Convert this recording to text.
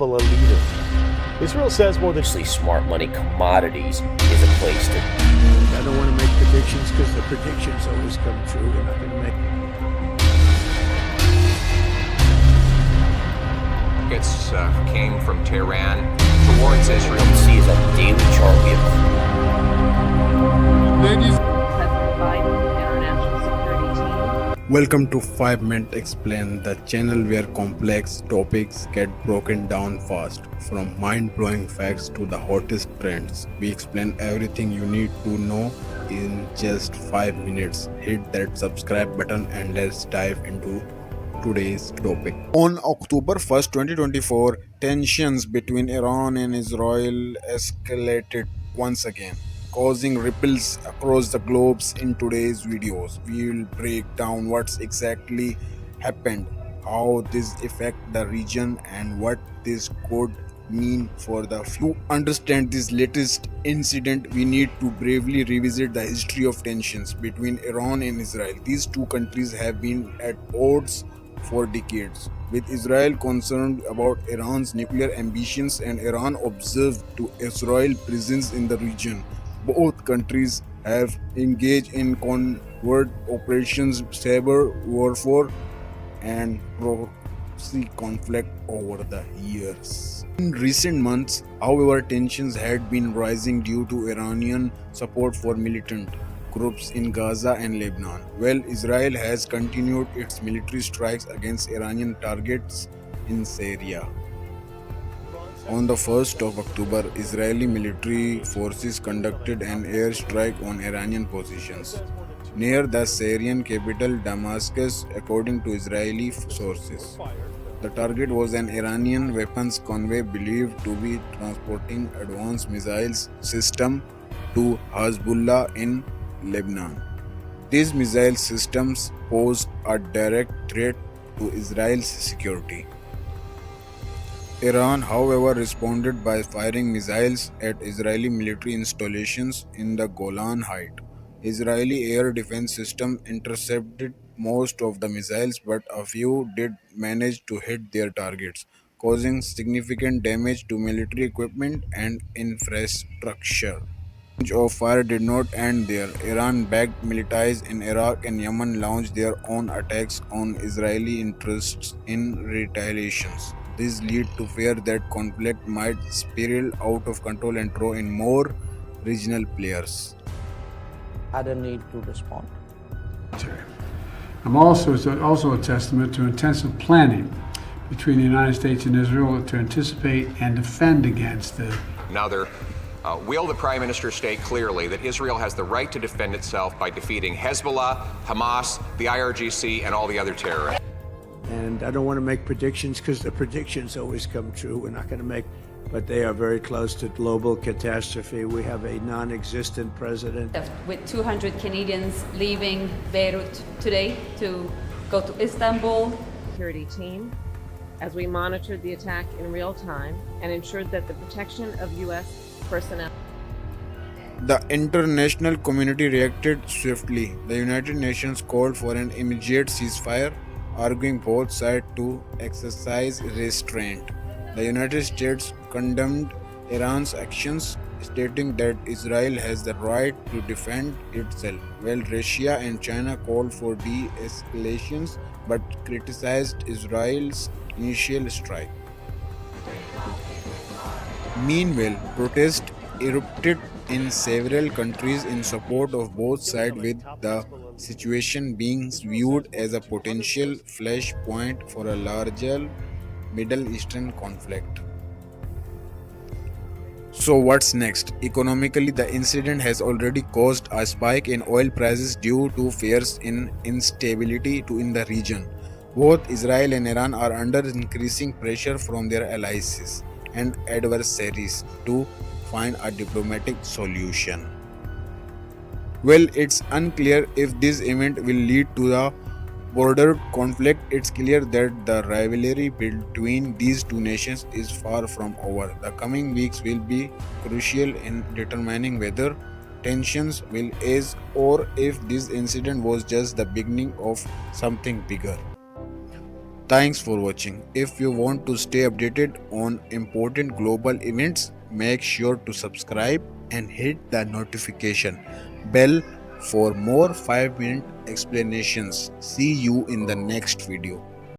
Hezbollah leader. Israel says more than Smart money commodities is a place to. I don't want to make predictions because the predictions always come true. We're not going to make. Came from Tehran towards Israel. See is on the daily chart. We have President Biden International Security Team. Welcome to 5 Minute Explain, the channel where complex topics get broken down fast. From mind-blowing facts to the hottest trends, we explain everything you need to know in just 5 minutes. Hit that subscribe button and let's dive into today's topic. On October 1st, 2024, tensions between Iran and Israel escalated once again, causing ripples across the globe. In today's videos, we will break down what's exactly happened, how this affect the region, and what this could mean for the future. To understand this latest incident, we need to bravely revisit the history of tensions between Iran and Israel. These two countries have been at odds for decades, with Israel concerned about Iran's nuclear ambitions and Iran observed to Israel presence in the region. Both countries have engaged in covert operations, cyber warfare, and proxy conflict over the years. In recent months, however, tensions had been rising due to Iranian support for militant groups in Gaza and Lebanon, while Israel has continued its military strikes against Iranian targets in Syria. On the 1st of October, Israeli military forces conducted an airstrike on Iranian positions near the Syrian capital Damascus, according to Israeli sources. The target was an Iranian weapons convoy believed to be transporting advanced missiles system to Hezbollah in Lebanon. These missile systems pose a direct threat to Israel's security. Iran, however, responded by firing missiles at Israeli military installations in the Golan Heights. Israeli air defense system intercepted most of the missiles, but a few did manage to hit their targets, causing significant damage to military equipment and infrastructure. The range of fire did not end there. Iran-backed militias in Iraq and Yemen launched their own attacks on Israeli interests in retaliations. This led to fear that conflict might spiral out of control and draw in more regional players. I don't need to respond. It's also a testament to intensive planning between the United States and Israel to anticipate and defend against the. Another, will the Prime Minister state clearly that Israel has the right to defend itself by defeating Hezbollah, Hamas, the IRGC, and all the other terrorists? And I don't want to make predictions because the predictions always come true. We're not going to make, but they are very close to global catastrophe. We have a non-existent president. With 200 Canadians leaving Beirut today to go to Istanbul. Security team as we monitored the attack in real time and ensured that the protection of U.S. personnel. The international community reacted swiftly. The United Nations called for an immediate ceasefire, arguing both sides to exercise restraint. The United States condemned Iran's actions, stating that Israel has the right to defend itself, while Russia and China called for de-escalations but criticized Israel's initial strike. Meanwhile, protests erupted in several countries in support of both sides, with the situation being viewed as a potential flashpoint for a larger Middle Eastern conflict. So what's next? Economically, the incident has already caused a spike in oil prices due to fears in instability in the region. Both Israel and Iran are under increasing pressure from their allies and adversaries to find a diplomatic solution. Well, it's unclear if this event will lead to the border conflict. It's clear that the rivalry between these two nations is far from over. The coming weeks will be crucial in determining whether tensions will ease or if this incident was just the beginning of something bigger. Thanks for watching. If you want to stay updated on important global events, make sure to subscribe and hit the notification bell for more 5-minute explanations. See you in the next video.